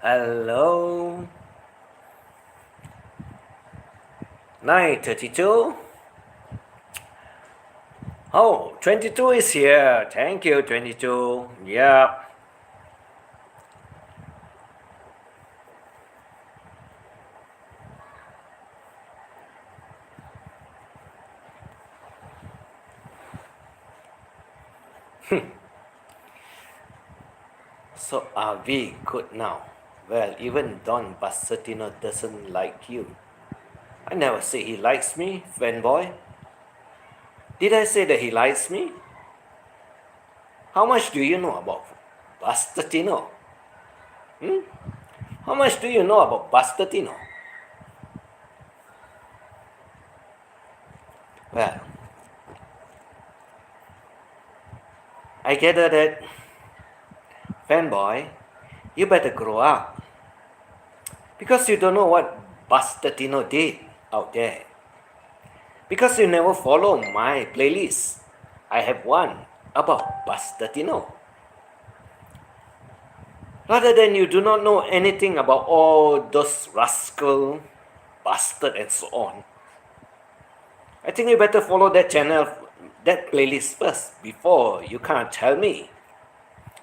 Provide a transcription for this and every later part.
Hello. 9:32. Oh, 22 is here. Thank you, 22. Yeah. So are we good now? Well, even Don Bassetino doesn't like you. I never say he likes me, fanboy. Did I say that he likes me? How much do you know about Bassetino? How much do you know about Bassetino? Well, I gather that, fanboy, you better grow up. Because you don't know what Bassetino did out there. Because you never follow my playlist. I have one about Bassetino. Rather than you do not know anything about all those rascal, bastard and so on. I think you better follow that channel, that playlist first before you can't tell me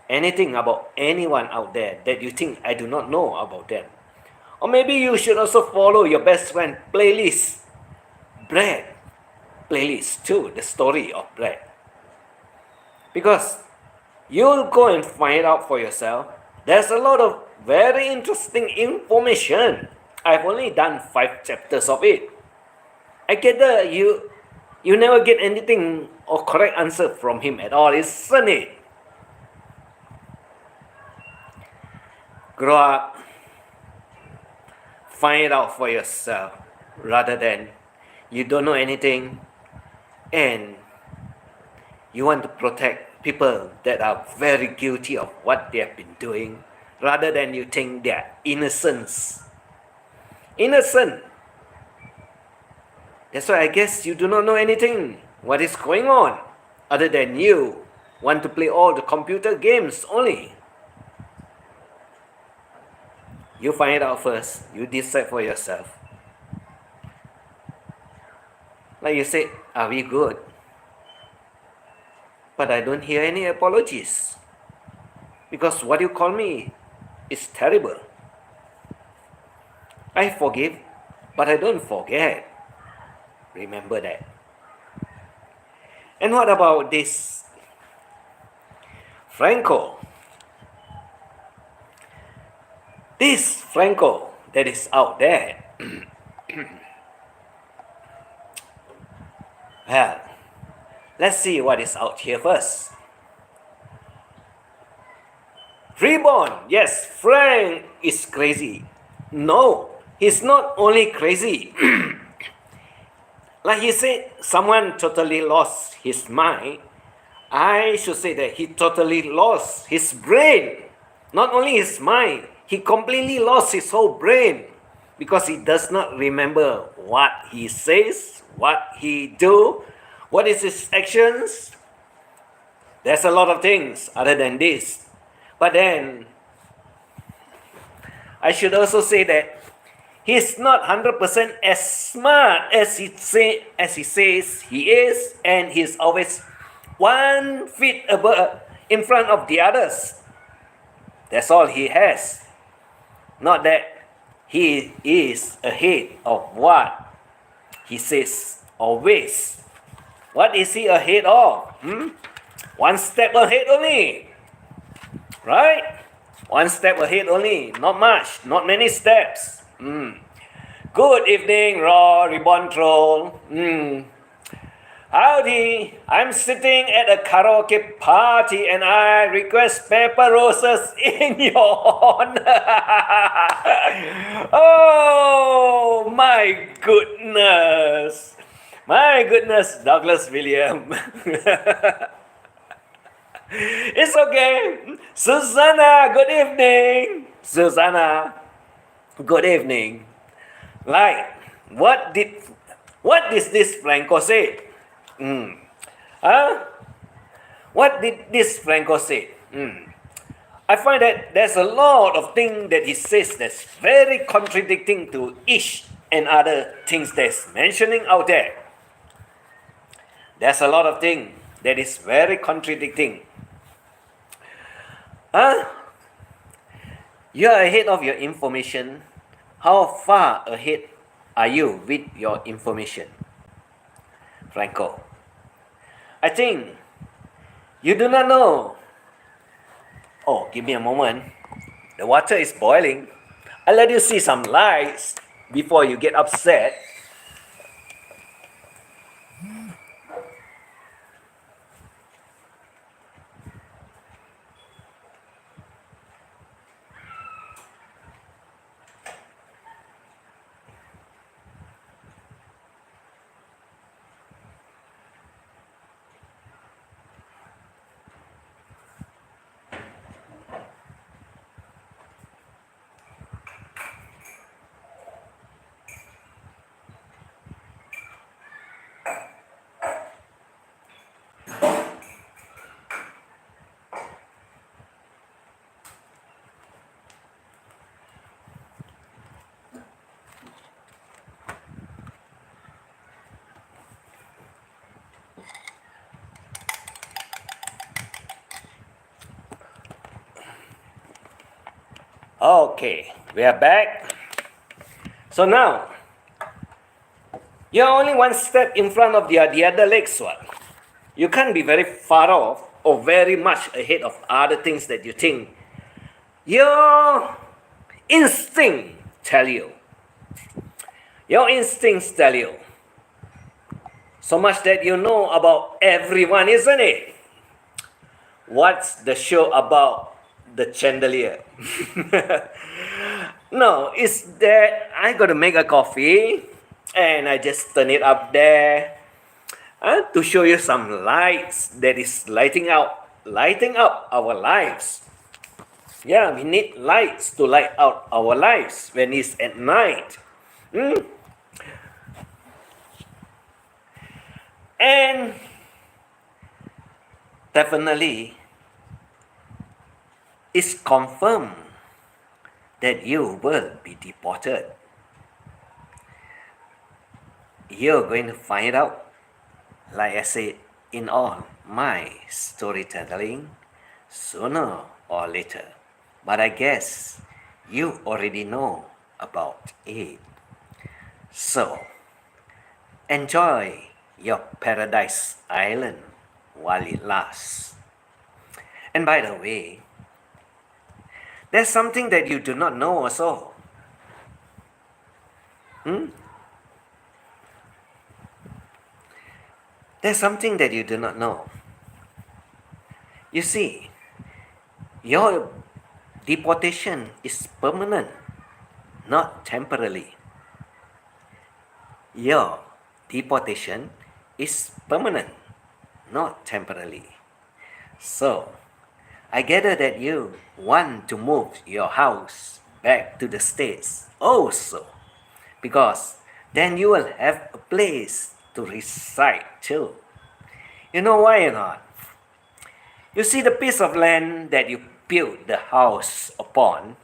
anything about anyone out there that you think I do not know about them. Or maybe you should also follow your best friend playlist, Brad playlist too, the story of Brad. Because you'll go and find out for yourself. There's a lot of very interesting information. I've only done 5 chapters of it. I gather you never get anything or correct answer from him at all, isn't it? Grow up. Find it out for yourself rather than you don't know anything and you want to protect people that are very guilty of what they have been doing rather than you think they are innocent. That's why I guess you do not know anything what is going on other than you want to play all the computer games only. You find it out first. You decide for yourself. Like you said, are we good? But I don't hear any apologies. Because what you call me is terrible. I forgive, but I don't forget. Remember that. And what about this Franco? This Franco that is out there. Well, let's see what is out here first. Reborn. Yes, Frank is crazy. No, he's not only crazy. Like he said, someone totally lost his mind. I should say that he totally lost his brain. Not only his mind, he completely lost his whole brain because he does not remember what he says, what he do, what is his actions. There's a lot of things other than this. But then, I should also say that he's not 100% as smart as he says he is, and he's always 1 feet above in front of the others. That's all he has. Not that he is ahead of what he says always. What is he ahead of? 1 step ahead only. Right? 1 step ahead only. Not much. Not many steps. Good evening, Raw Reborn Troll. Howdy. I'm sitting at a karaoke party and I request pepper roses in your honor. Oh, my goodness. My goodness, Douglas William. It's okay. Susanna, good evening. Susanna, good evening. Like, what did this Franco say? What did this Franco say? I find that there's a lot of things that he says that's very contradicting to each and other things that's mentioning out there. There's a lot of things that is very contradicting. You're ahead of your information. How far ahead are you with your information, Franco? I think you do not know. Oh, give me a moment. The water is boiling. I'll let you see some lights before you get upset. Okay, we are back. So now, you're only one step in front of the other legs one. You can't be very far off or very much ahead of other things that you think. Your instincts tell you. Your instincts tell you. So much that you know about everyone, isn't it? What's the show about the chandelier? No, it's that I gotta make a coffee and I just turn it up there to show you some lights that is lighting up our lives. Yeah, we need lights to light out our lives when it's at night. And definitely, it's confirmed that you will be deported. You're going to find out, like I said, in all my storytelling, sooner or later. But I guess you already know about it. So, enjoy your paradise island while it lasts. And by the way, there's something that you do not know also. There's something that you do not know. You see, your deportation is permanent, not temporarily. Your deportation is permanent, not temporarily. So, I gather that you want to move your house back to the States also, because then you will have a place to reside too. You know why or not? You see the piece of land that you built the house upon,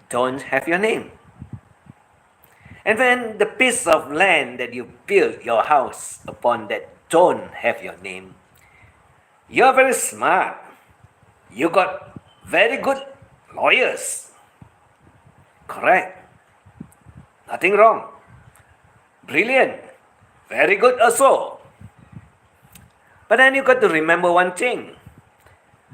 don't have your name. And when the piece of land that you built your house upon that don't have your name, you're very smart. You got very good lawyers. Correct. Nothing wrong. Brilliant. Very good also. But then you got to remember one thing.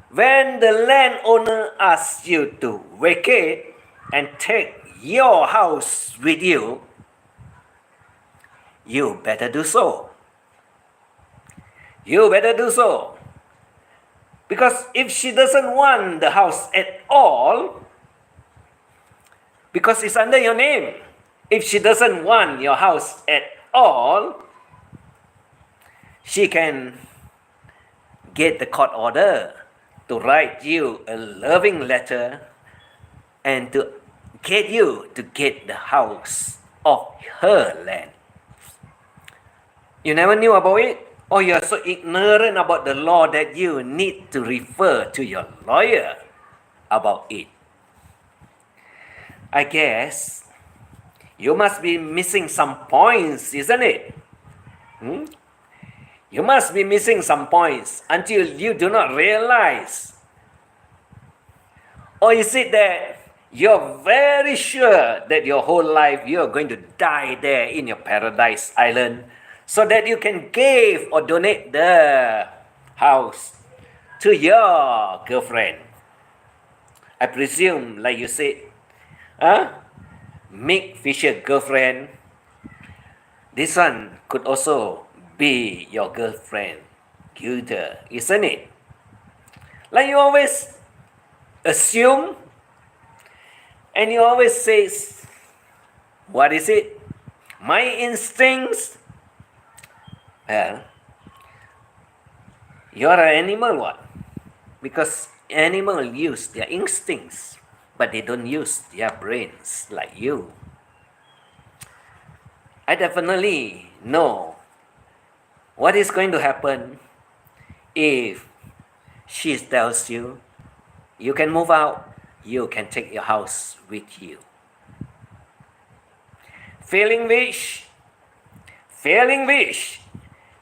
When the landowner asks you to vacate and take your house with you, you better do so. You better do so. Because if she doesn't want the house at all, because it's under your name, if she doesn't want your house at all, she can get the court order to write you a loving letter and to get you to get the house off her land. You never knew about it? Or you're so ignorant about the law that you need to refer to your lawyer about it. I guess you must be missing some points, isn't it? You must be missing some points until you do not realize. Or is it that you're very sure that your whole life you're going to die there in your paradise island so that you can give or donate the house to your girlfriend? I presume, like you said, Mick Fisher girlfriend, this one could also be your girlfriend, Gilda, isn't it? Like you always assume, and you always say, what is it? My instincts. Well, you're an animal, what? Because animals use their instincts, but they don't use their brains like you. I definitely know what is going to happen if she tells you, you can move out, you can take your house with you. Failing which,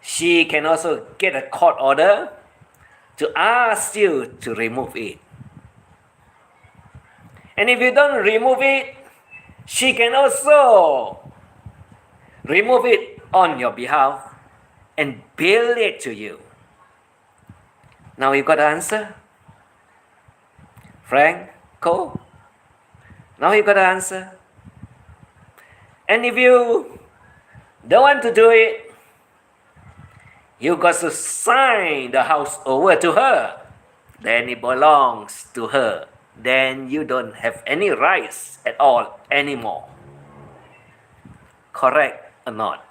she can also get a court order to ask you to remove it. And if you don't remove it, she can also remove it on your behalf and bill it to you. Now you got the answer? Franco? Now you got the answer? And if you don't want to do it, you got to sign the house over to her. Then it belongs to her. Then you don't have any rights at all anymore. Correct or not?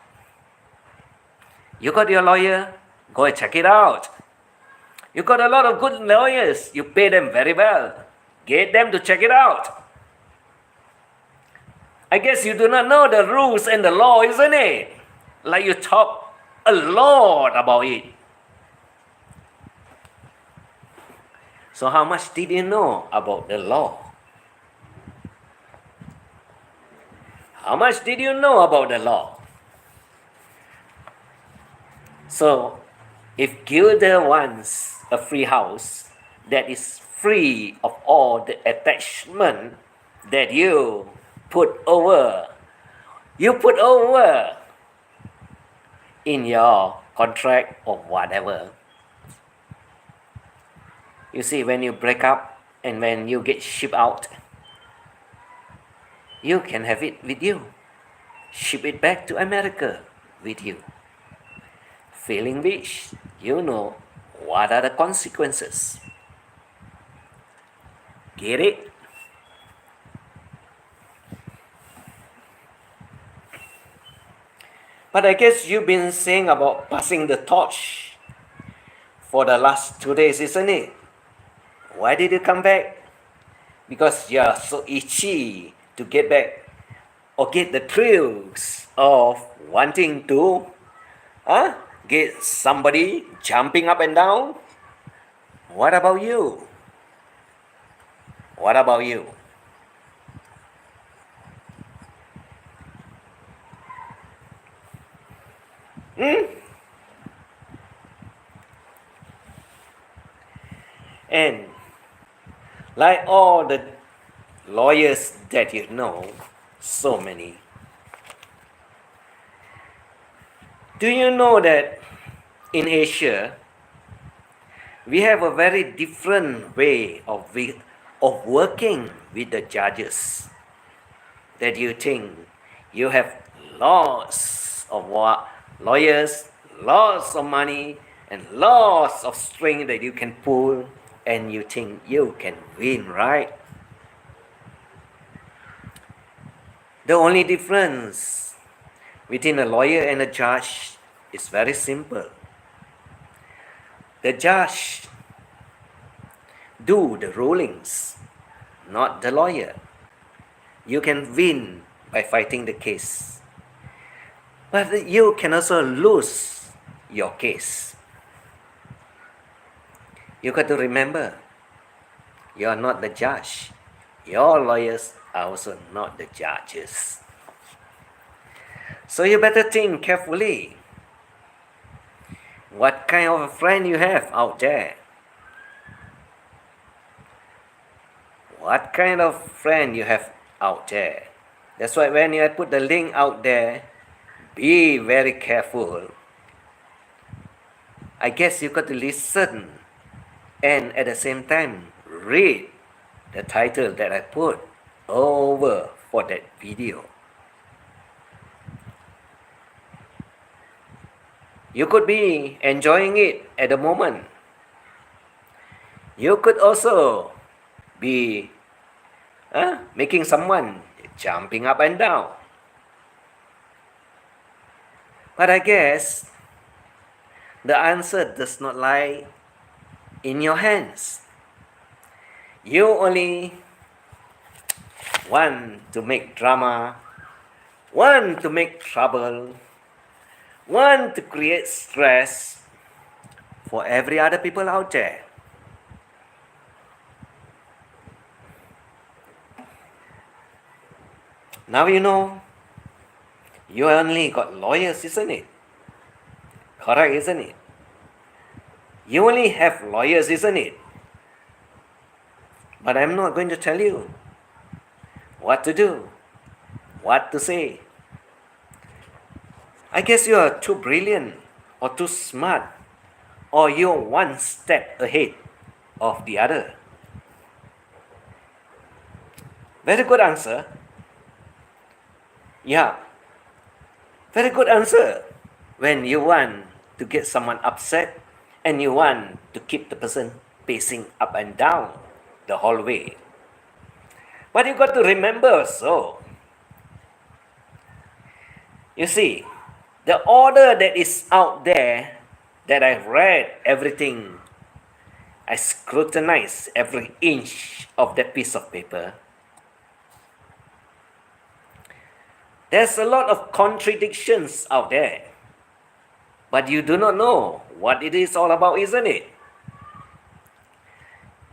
You got your lawyer? Go and check it out. You got a lot of good lawyers. You pay them very well. Get them to check it out. I guess you do not know the rules and the law, isn't it? Like you talk a lot about it. So how much did you know about the law? How much did you know about the law? So, if Gilda wants a free house that is free of all the attachment that you put over in your contract or whatever. You see, when you break up and when you get shipped out, you can have it with you. Ship it back to America with you. Failing which, you know what are the consequences. Get it? But I guess you've been saying about passing the torch for the last 2 days, isn't it? Why did you come back? Because you're so itchy to get back or get the thrills of wanting to get somebody jumping up and down. What about you? What about you? And like all the lawyers that you know, so many, do you know that in Asia, we have a very different way of working with the judges? That you think you have lots of lawyers, lots of money, and lots of string that you can pull, and you think you can win, right? The only difference between a lawyer and a judge is very simple. The judge do the rulings, not the lawyer. You can win by fighting the case, but you can also lose your case. You got to remember, you are not the judge. Your lawyers are also not the judges. So you better think carefully what kind of a friend you have out there. What kind of friend you have out there. That's why when I put the link out there, be very careful. I guess you got to listen and at the same time read the title that I put over for that video. You could be enjoying it at the moment. You could also be making someone jumping up and down. But I guess the answer does not lie in your hands. You only want to make drama, want to make trouble, want to create stress for every other people out there. Now you know, you only got lawyers, isn't it? Correct, isn't it? You only have lawyers, isn't it? But I'm not going to tell you what to do, what to say. I guess you are too brilliant or too smart, or you're one step ahead of the other. Very good answer. Yeah, very good answer. When you want to get someone upset and you want to keep the person pacing up and down the hallway. But you got to remember, so you see, the order that is out there, that I've read everything, I scrutinize every inch of that piece of paper. There's a lot of contradictions out there, but you do not know what it is all about, isn't it?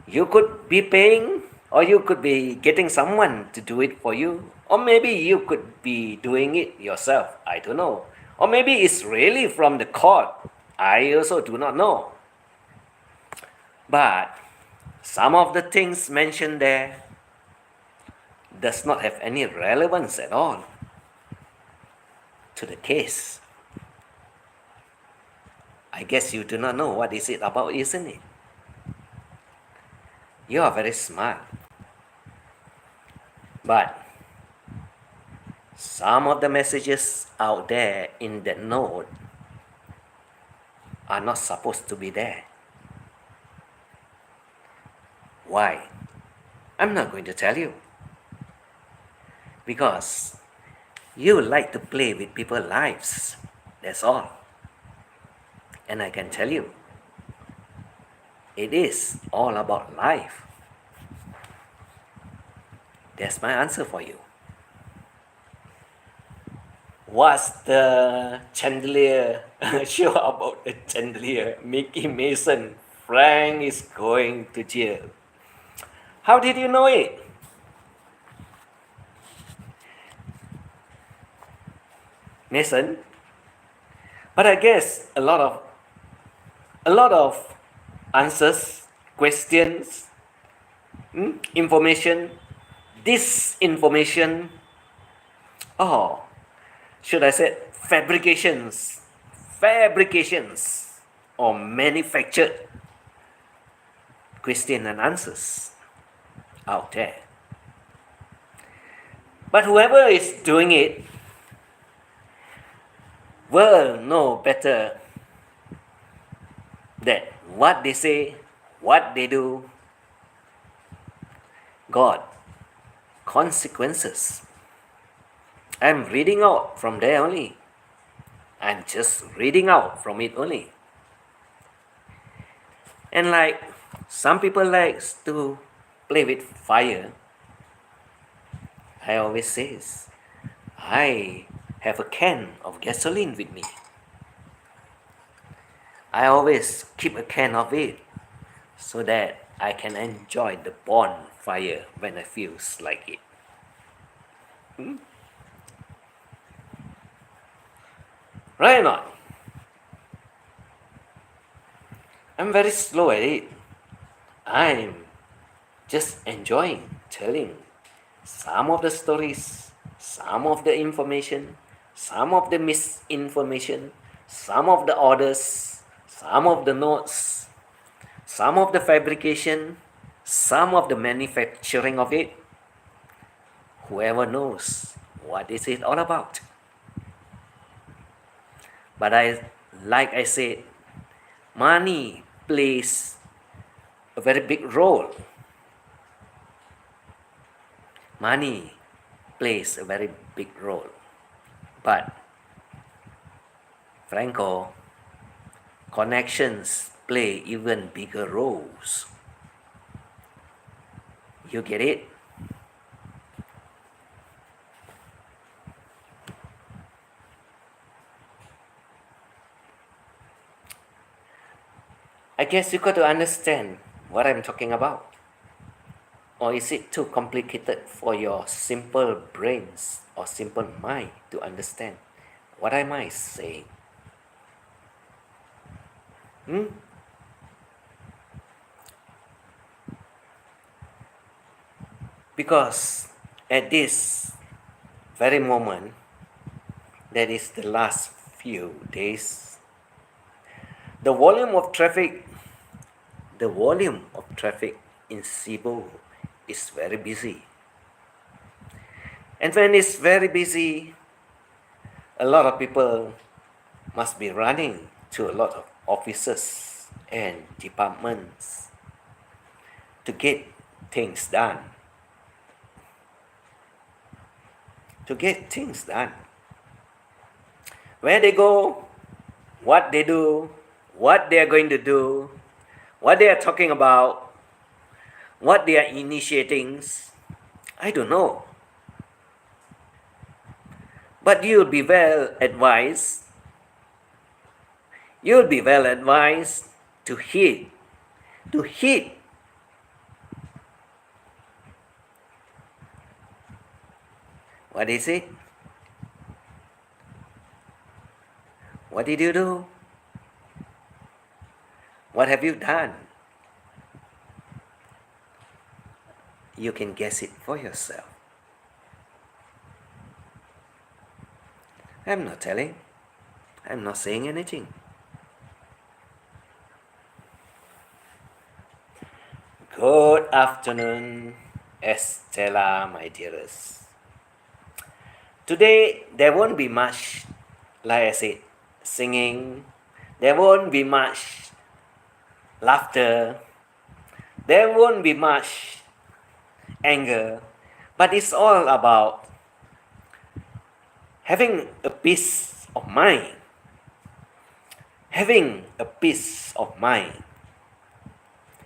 You could be paying, or you could be getting someone to do it for you, or maybe you could be doing it yourself, I don't know. Or maybe it's really from the court, I also do not know. But some of the things mentioned there does not have any relevance at all to the case. I guess you do not know what is it about, isn't it? You are very smart. But some of the messages out there in that note are not supposed to be there. Why? I'm not going to tell you. Because you like to play with people's lives. That's all. And I can tell you, it is all about life. That's my answer for you. What's the chandelier show about the chandelier? Mickey Mason, Frank is going to jail. How did you know it? Mason? But I guess a lot of answers, questions, information, disinformation, should I say fabrications, or manufactured question and answers out there. But whoever is doing it will know better that what they say, what they do, got consequences. I'm reading out from there only. I'm just reading out from it only. And like some people likes to play with fire, I always says, I have a can of gasoline with me. I always keep a can of it so that I can enjoy the bonfire when I feels like it. Right or not? I'm very slow at it. I'm just enjoying telling some of the stories, some of the information, some of the misinformation, some of the orders, some of the notes, some of the fabrication, some of the manufacturing of it. Whoever knows what is it all about. But like I said, money plays a very big role. Money plays a very big role. But Franco, connections play even bigger roles. You get it? I guess you got to understand what I'm talking about. Or is it too complicated for your simple brains or simple mind to understand? What am I saying? Because at this very moment, that is the last few days, the volume of traffic in Cebu is very busy. And when it's very busy, a lot of people must be running to a lot of offices and departments to get things done. Where they go, what they do, what they are going to do, what they are talking about, what they are initiating, I don't know. But you'll be well advised. You'll be well advised to heed. What is it? What did you do? What have you done? You can guess it for yourself. I'm not telling. I'm not saying anything. Good afternoon, Estella, my dearest. Today, there won't be much, like I said, singing. There won't be much laughter. There won't be much anger. But it's all about having a peace of mind. Having a peace of mind.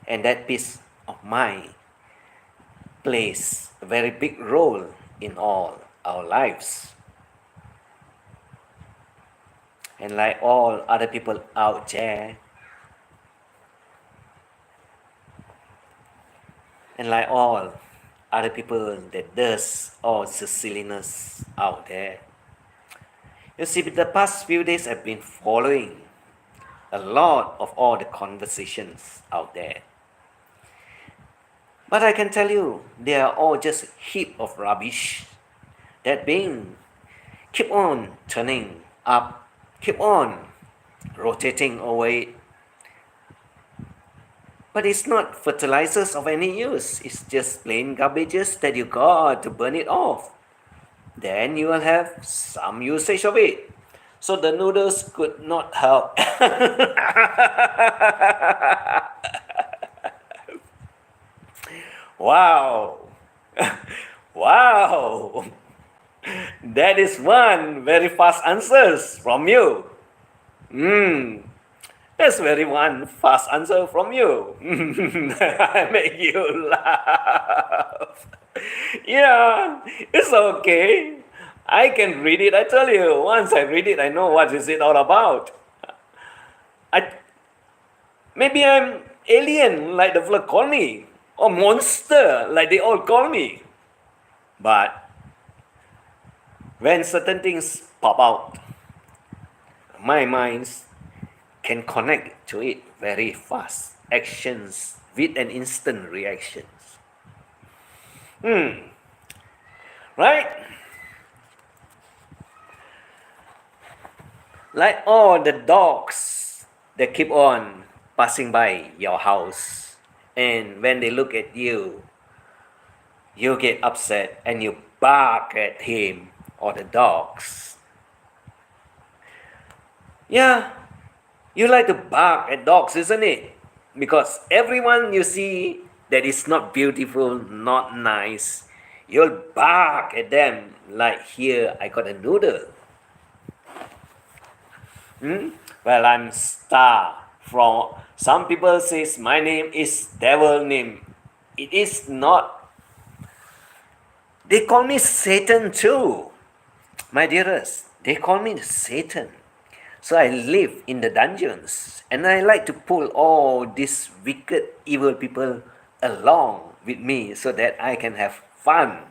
And that peace of mind plays a very big role in all our lives. And like all other people out there, and like all other people that does all the silliness out there, you see, the past few days I've been following a lot of all the conversations out there. But I can tell you, they are all just a heap of rubbish that being keep on turning up, keep on rotating away. But it's not fertilizers of any use. It's just plain garbages that you got to burn it off. Then you will have some usage of it. So the noodles could not help. Wow. Wow. That is one very fast answers from you. That's very one fast answer from you. I make you laugh. Yeah, it's okay. I can read it. I tell you, once I read it, I know what is it all about. Maybe I'm alien, like the fella call me, or monster, like they all call me. But when certain things pop out, my mind can connect to it very fast. Actions with an instant reactions. Right? Like all the dogs that keep on passing by your house, and when they look at you, you get upset and you bark at him or the dogs. Yeah, you like to bark at dogs, isn't it? Because everyone you see that is not beautiful, not nice, you'll bark at them like, here, I got a noodle. Well, I'm Star. From some people says my name is devil name. It is not. They call me Satan too, my dearest. They call me Satan. So I live in the dungeons, and I like to pull all these wicked, evil people along with me so that I can have fun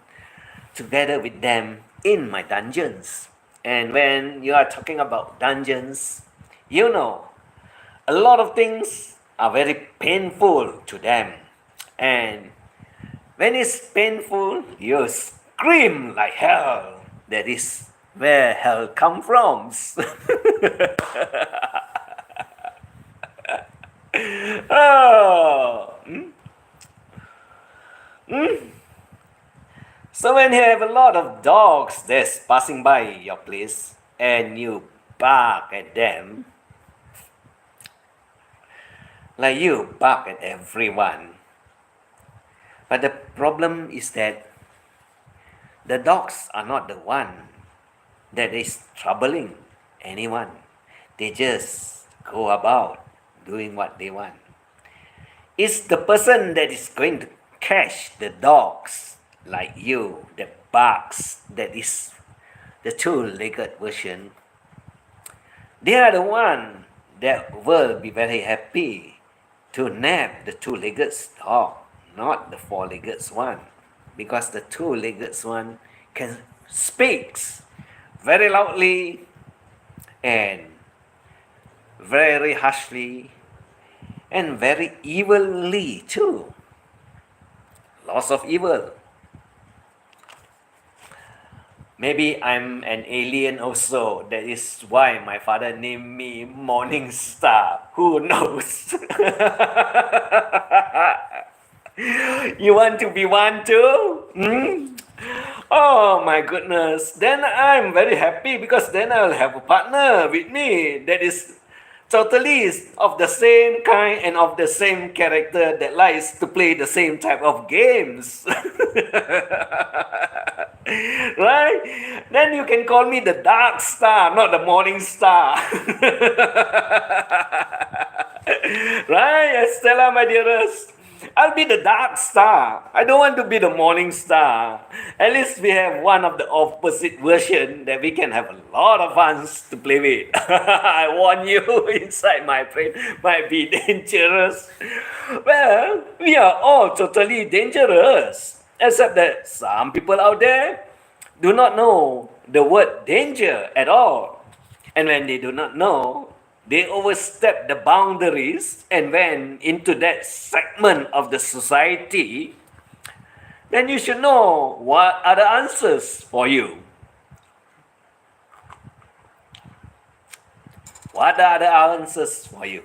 together with them in my dungeons. And when you are talking about dungeons, you know, a lot of things are very painful to them. And when it's painful, you scream like hell. That is where hell comes from. Oh. So when you have a lot of dogs that's passing by your place and you bark at them, like you bark at everyone. But the problem is that the dogs are not the one that is troubling anyone. They just go about doing what they want. It's the person that is going to catch the dogs like you that barks, that is the two-legged version. They are the one that will be very happy to nab the two-legged dog, not the four-legged one, because the two-legged one can speaks very loudly and very harshly and very evilly too. Lots of evil. Maybe I'm an alien also. That is why my father named me Morning Star. Who knows? You want to be one too? Oh my goodness. Then I'm very happy because then I'll have a partner with me that is totally of the same kind and of the same character that likes to play the same type of games. Right? Then you can call me the dark star, not the morning star. Right, Stella, my dearest? I'll be the dark star. I don't want to be the morning star. At least we have one of the opposite version that we can have a lot of fun to play with. I warn you, inside my brain might be dangerous. Well, we are all totally dangerous. Except that some people out there do not know the word danger at all. And when they do not know, they overstep the boundaries and went into that segment of the society, then you should know what are the answers for you. What are the answers for you?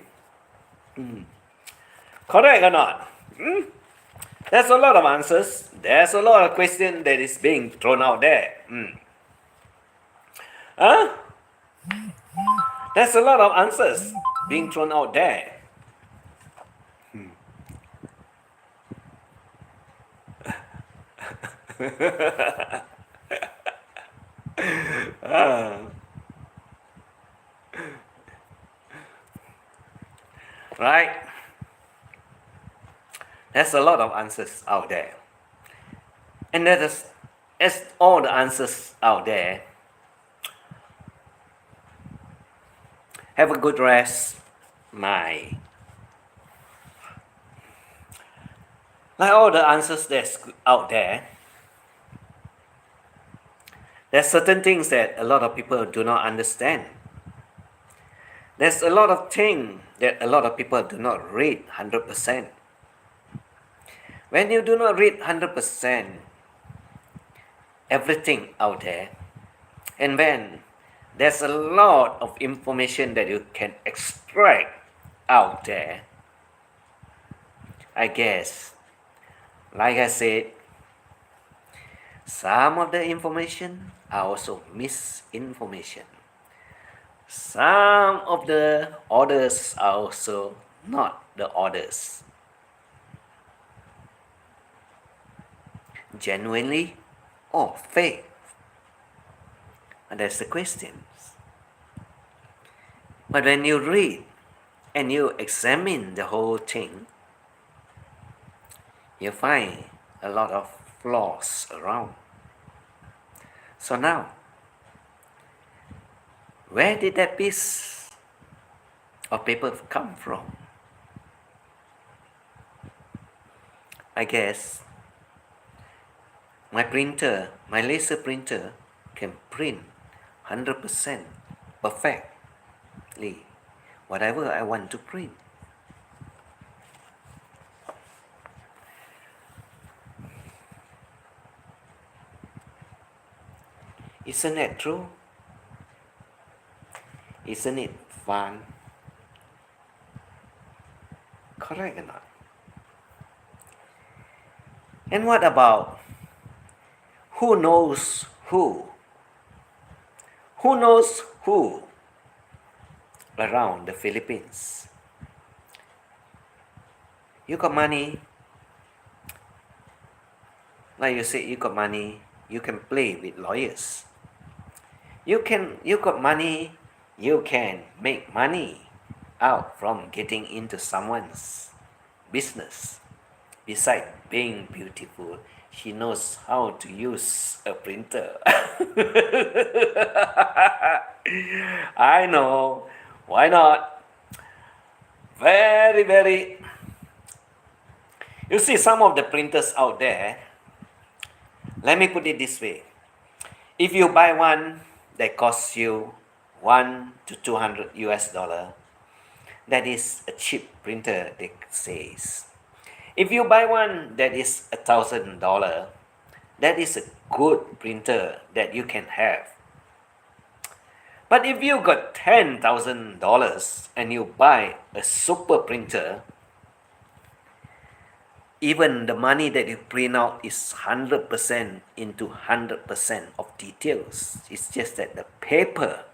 Correct or not? There's a lot of answers. There's a lot of questions that is being thrown out there. Huh? There's a lot of answers being thrown out there. Right? There's a lot of answers out there. And that is, as all the answers out there, have a good rest, my Like all the answers that's out there, there's certain things that a lot of people do not understand. There's a lot of things that a lot of people do not read 100%. When you do not read 100% everything out there, and when there's a lot of information that you can extract out there, I guess, like I said, some of the information are also misinformation. Some of the orders are also not the orders. Genuinely or fake? And that's the question. But when you read and you examine the whole thing, you find a lot of flaws around. So now, where did that piece of paper come from? I guess my printer, my laser printer, can print 100% perfectly whatever I want to print. Isn't that true? Isn't it fun? Correct or not? And what about who knows who? Who knows who around the Philippines? You got money, like you say, you got money, you can play with lawyers. You got money, you can make money out from getting into someone's business. Besides being beautiful, she knows how to use a printer. I know. Why not? Very, very. You see, some of the printers out there, let me put it this way. If you buy one that costs you 1 to 200 US dollar, that is a cheap printer, they says. If you buy one that is $1,000, that is a good printer that you can have. But if you got $10,000 and you buy a super printer, even the money that you print out is 100% into 100% of details. It's just that the paper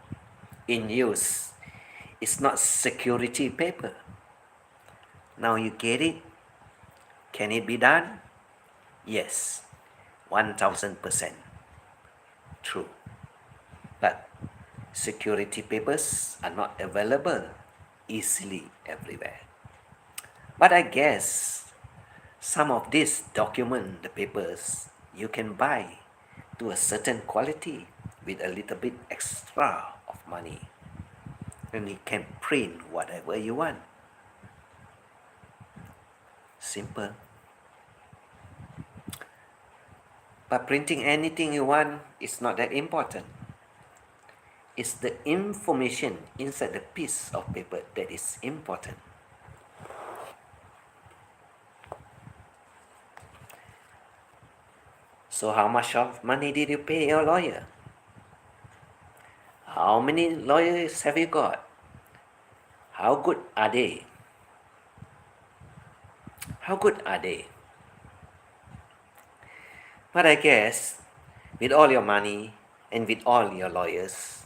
in use is not security paper. Now you get it? Can it be done? Yes, 1000% true. But security papers are not available easily everywhere. But I guess some of these document, the papers, you can buy to a certain quality with a little bit extra of money. And you can print whatever you want. Simple. But printing anything you want is not that important. It's the information inside the piece of paper that is important. So how much of money did you pay your lawyer? How many lawyers have you got? How good are they? How good are they? But I guess with all your money and with all your lawyers,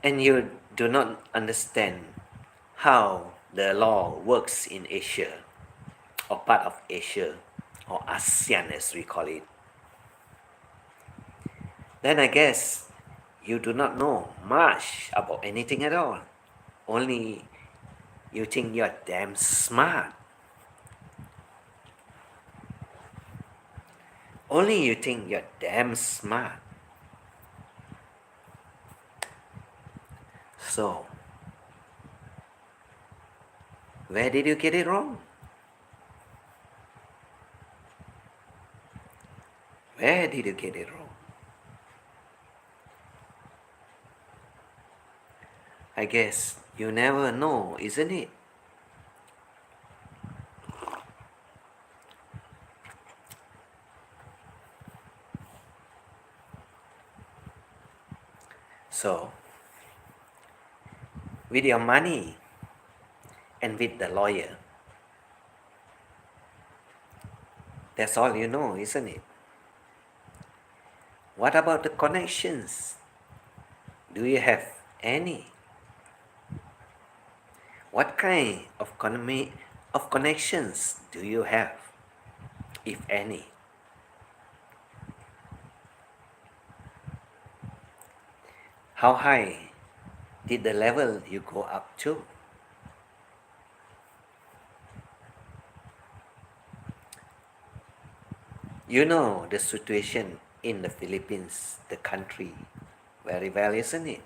and you do not understand how the law works in Asia, or part of Asia, or ASEAN as we call it, then I guess you do not know much about anything at all. Only you think you're damn smart. Only you think you're damn smart. So, where did you get it wrong? Where did you get it wrong? I guess you never know, isn't it? So, with your money and with the lawyer, that's all you know, isn't it? What about the connections? Do you have any? What kind of connections do you have, if any? How high did the level you go up to? You know the situation in the Philippines, the country, very well, isn't it?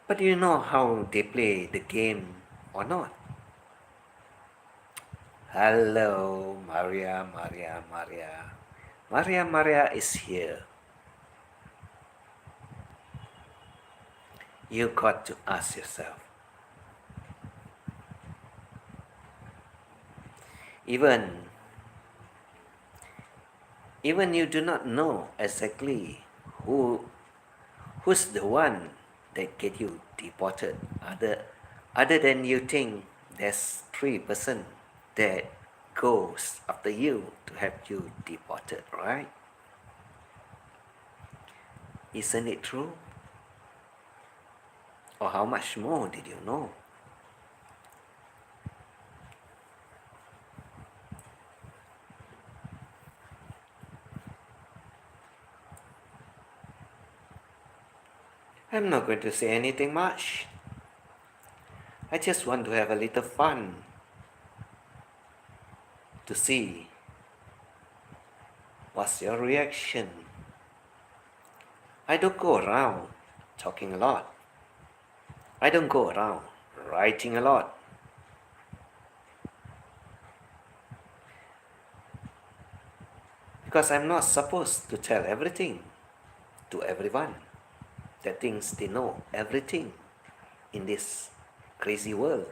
But do you know how they play the game or not? Hello, Maria, Maria, Maria. Maria, Maria is here. You got to ask yourself. Even you do not know exactly who's the one that get you deported, other than you think there's 3% that goes after you to have you deported, right? Isn't it true? Or how much more did you know? I'm not going to say anything much. I just want to have a little fun to see what's your reaction. I don't go around talking a lot. I don't go around writing a lot. Because I'm not supposed to tell everything to everyone that thinks they know everything in this crazy world.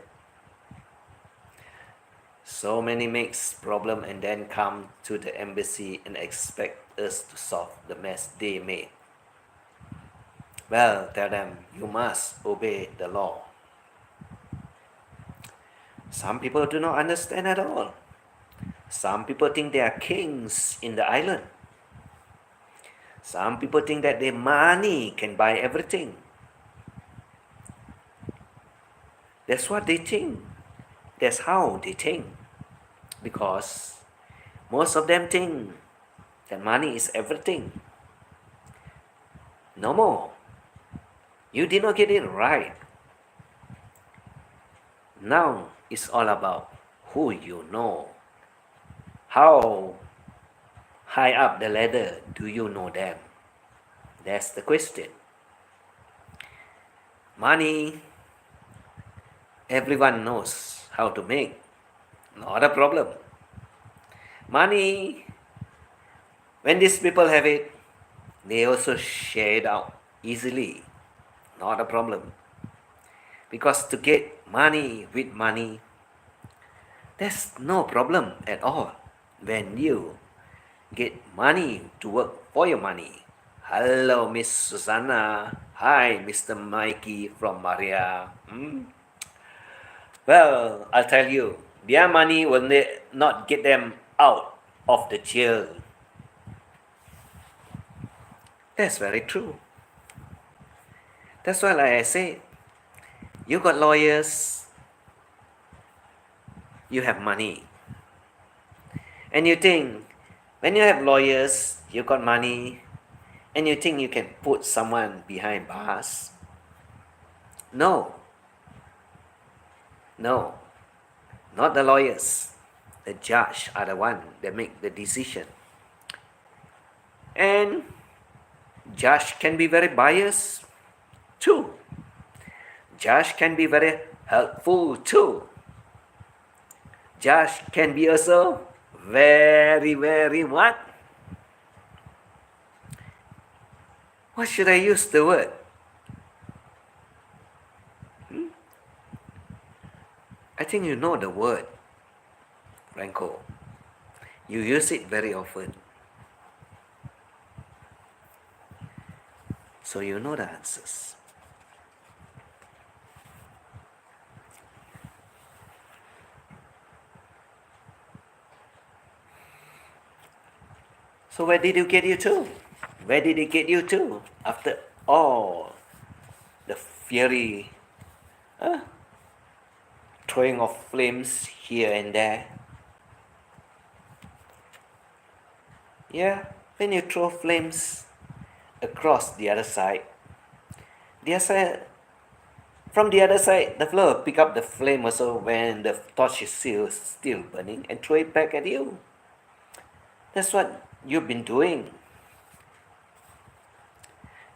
So many makes problem and then come to the embassy and expect us to solve the mess they made. Well, tell them you must obey the law. Some people do not understand at all. Some people think they are kings in the island. Some people think that their money can buy everything. That's what they think. That's how they think. Because most of them think that money is everything. No more. You did not get it right. Now it's all about who you know. How high up the ladder do you know them? That's the question. Money, everyone knows how to make. Not a problem. Money, when these people have it, they also share it out easily. Not a problem. Because to get money with money, there's no problem at all. When you get money to work for your money. Hello, Miss Susanna. Hi, Mr. Mikey from Maria. Well, I'll tell you, their money will not get them out of the jail. That's very true. That's why, like I said, you got lawyers, you have money. And you think, when you have lawyers, you got money, and you think you can put someone behind bars? No. No. Not the lawyers. The judge are the one that make the decision. And judge can be very biased too. Judge can be very helpful too. Judge can be also very, very what? What should I use the word? I think you know the word, Franco. You use it very often. So you know the answers. So where did you get you to? Where did it get you to? After all the fiery throwing of flames here and there. Yeah, when you throw flames across the other side, from the other side, the flower pick up the flame also when the torch is still burning and throw it back at you. That's what you've been doing.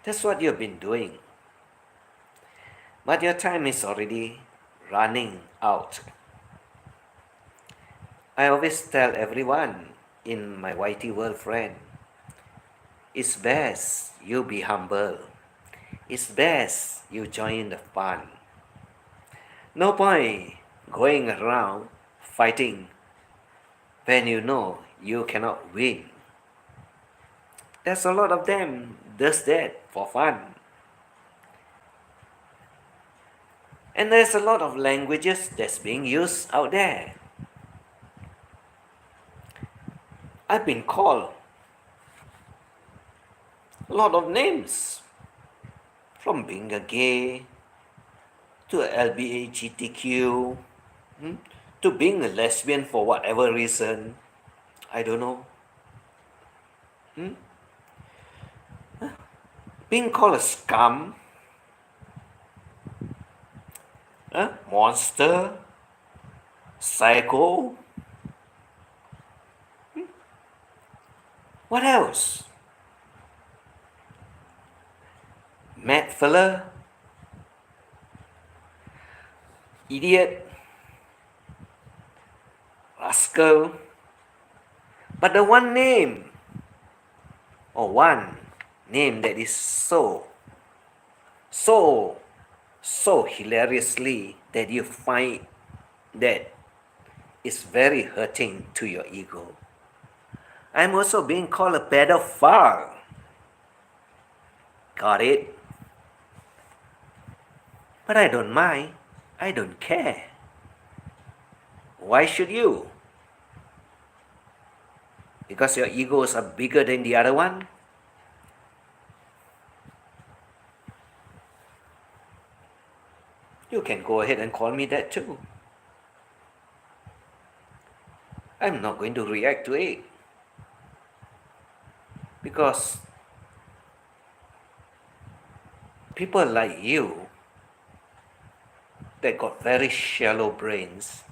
That's what you've been doing. But your time is already running out. I always tell everyone in my YT world, friend, it's best you be humble. It's best you join the fun. No point going around fighting when you know you cannot win. There's a lot of them does that for fun. And there's a lot of languages that's being used out there. I've been called a lot of names, from being a gay to a LGBTQ to being a lesbian for whatever reason. I don't know. Being called a scum, monster, psycho. What else? Mad fella, idiot, rascal. But the one name that is so hilariously that you find that is very hurting to your ego. I'm also being called a pedophile. Got it? But I don't mind. I don't care. Why should you? Because your egos are bigger than the other one? You can go ahead and call me that too. I'm not going to react to it. Because people like you that got very shallow brains,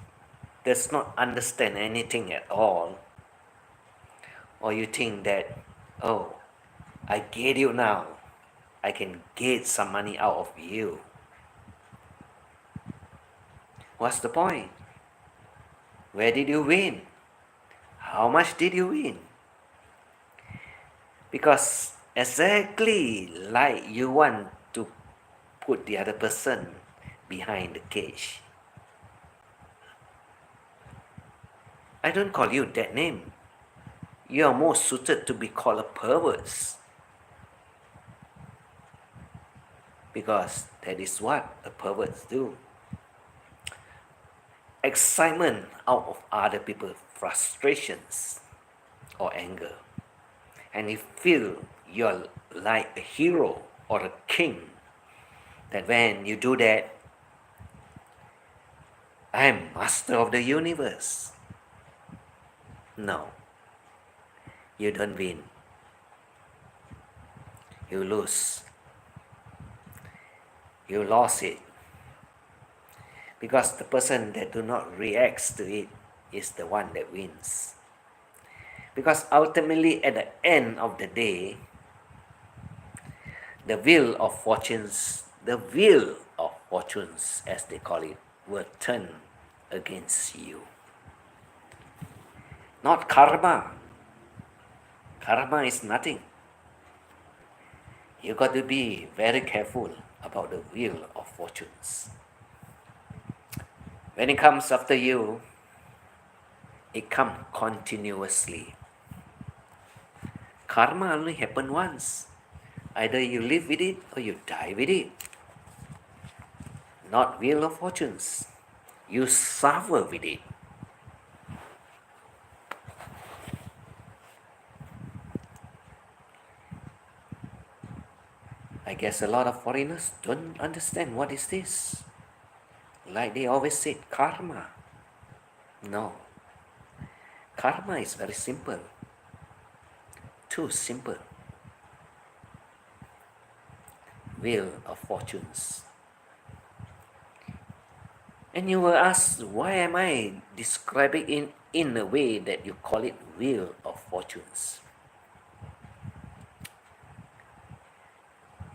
does not understand anything at all, or you think that, oh, I get you now, I can get some money out of you. What's the point? Where did you win? How much did you win? Because exactly like you want to put the other person behind the cage. I don't call you that name. You are more suited to be called a perverse. Because that is what a perverts do. Excitement out of other people's frustrations or anger. And you feel you're like a hero or a king. That when you do that, I am master of the universe. No, you don't win. You lose. You lost it. Because the person that do not react to it is the one that wins. Because ultimately at the end of the day, the wheel of fortunes as they call it, will turn against you. not karma. Karma is nothing. You got to be very careful about the wheel of fortunes. When it comes after you, it comes continuously. Karma only happens once. Either you live with it or you die with it. Not wheel of fortunes. You suffer with it. I guess a lot of foreigners don't understand what is this. Like they always say, karma. No. Karma is very simple. Too simple. Wheel of fortunes. And you will ask, why am I describing it in a way that you call it wheel of fortunes?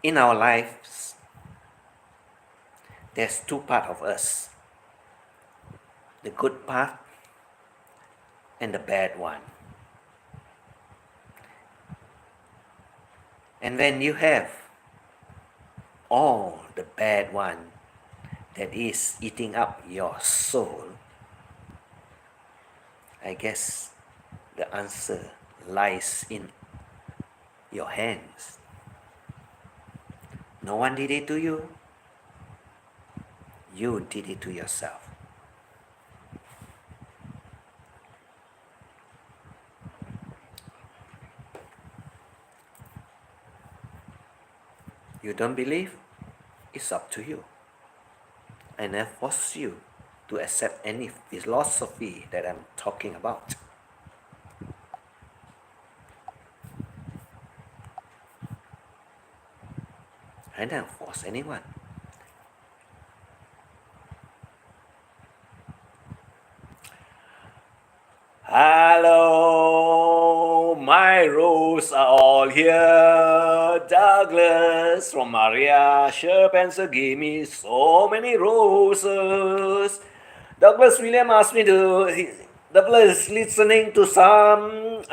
In our lives, there's two parts of us. The good part and the bad one. And when you have all the bad one that is eating up your soul, I guess the answer lies in your hands. No one did it to you. You did it to yourself. You don't believe? It's up to you. I never force you to accept any philosophy that I'm talking about. I never force anyone. Hello, my rose are all here. Douglas from Maria Sure Pencil gave me so many roses. Douglas William asked me to. Douglas listening to some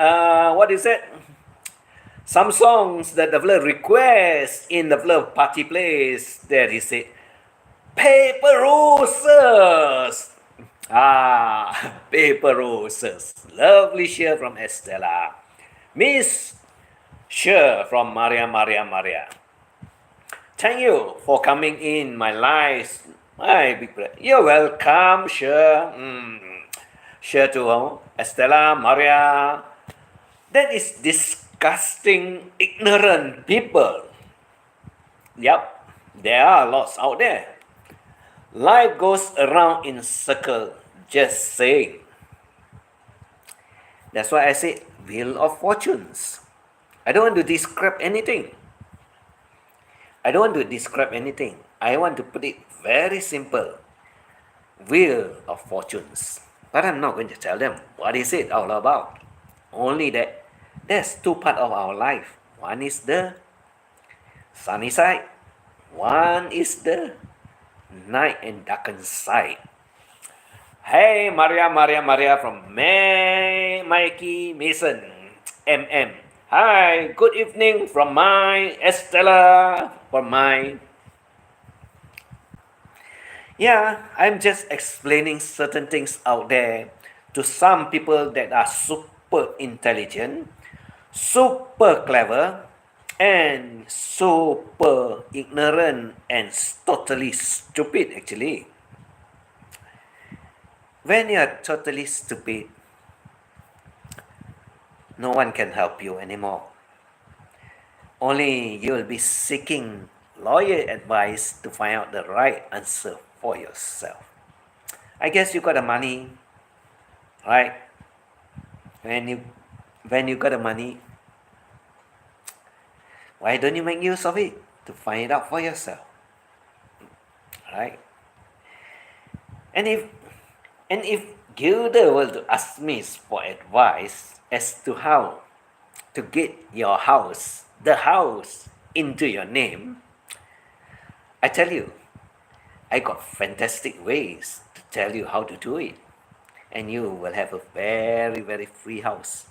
what is it? Some songs that the Vler requests in the Vler party place. There he said, paper roses. Paper roses. Lovely share from Estella. Miss Share from Maria. Thank you for coming in my life. My big brother. You're welcome, Share. Share to Estella, Maria. That is disgusting, ignorant people. Yep, there are lots out there. Life goes around in circle, just saying. That's why I say wheel of fortunes. I don't want to describe anything. I want to put it very simple. Wheel of fortunes. But I'm not going to tell them what is it all about. Only that there's two parts of our life. One is the sunny side. One is the night and darkened side. Hey, Maria from Mikey Mason, MM. Hi, good evening from my Estella, from my. Yeah, I'm just explaining certain things out there to some people that are super intelligent, super clever, and super ignorant and totally stupid actually. When you are totally stupid, no one can help you anymore. Only you will be seeking lawyer advice to find out the right answer for yourself. I guess you got the money, right? When you got the money, why don't you make use of it to find it out for yourself? Right? And if Gilda were to ask me for advice as to how to get your house, the house, into your name, I tell you, I got fantastic ways to tell you how to do it. and you will have a very, very free house.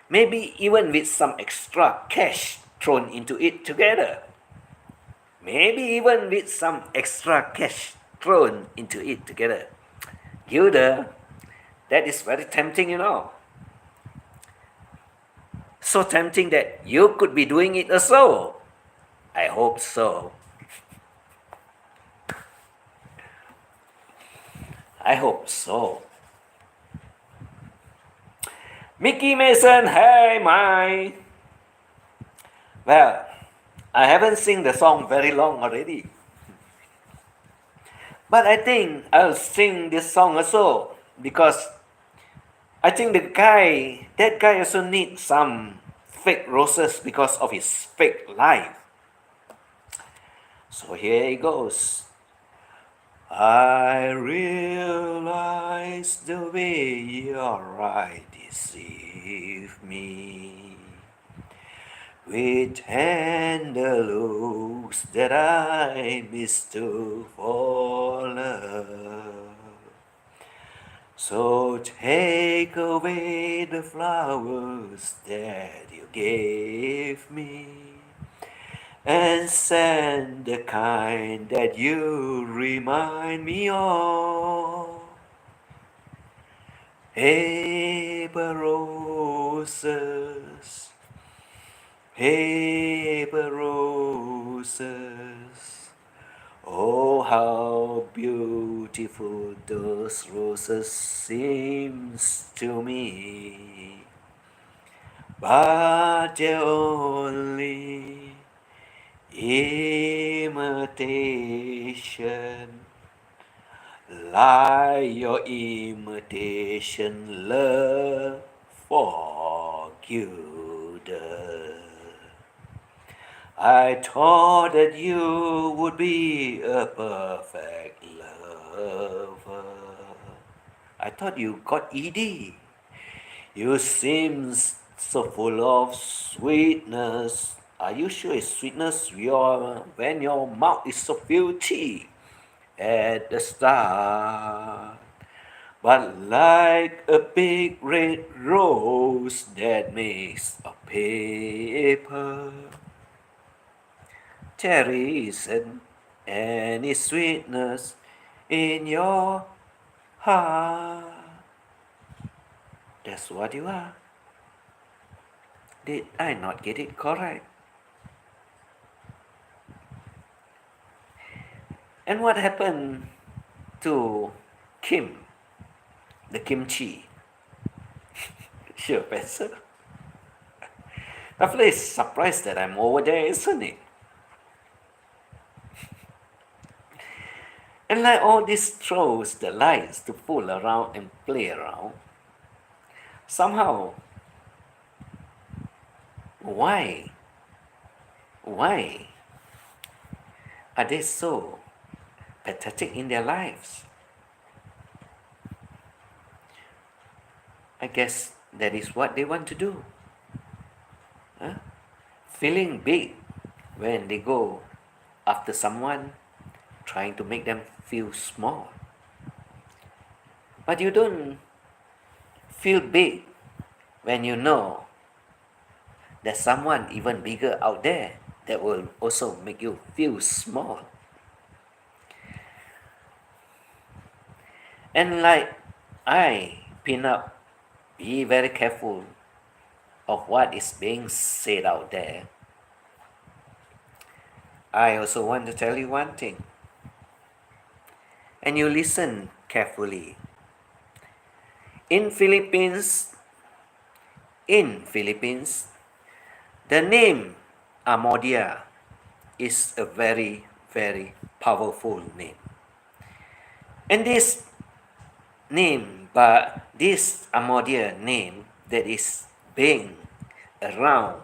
Maybe even with some extra cash thrown into it together. Maybe even with some extra cash thrown into it together. Gilda, that is very tempting, you know. So tempting that you could be doing it also. I hope so. I hope so. Mickey Mason, hey, my. Well, I haven't sing the song very long already. But I think I'll sing this song also because I think that guy also needs some fake roses because of his fake life. So here he goes. I realize the way your eyes deceive me with tender looks that I mistook for love. So take away the flowers that you gave me and send the kind that you remind me of. Paper roses, paper roses. Oh, how beautiful those roses seems to me. But they're only imitation, like your imitation love for Gilda. I thought that you would be a perfect lover. I thought you got ED. You seem so full of sweetness. Are you sure it's sweetness when your mouth is so filthy at the start? But like a big red rose that makes of paper, there isn't any sweetness in your heart. That's what you are. Did I not get it correct? And what happened to Kim, the kimchi? Sure, Professor. Roughly surprised that I'm over there, isn't it? And like all this throws the lights to fool around and play around, somehow, why are they so pathetic in their lives? I guess that is what they want to do. Huh? Feeling big when they go after someone, trying to make them feel small. But you don't feel big when you know there's someone even bigger out there that will also make you feel small. And like I pin up, be very careful of what is being said out there. I also want to tell you one thing, and you listen carefully. In Philippines, the name Amodia is a very, very powerful name. And this Amodia name that is being around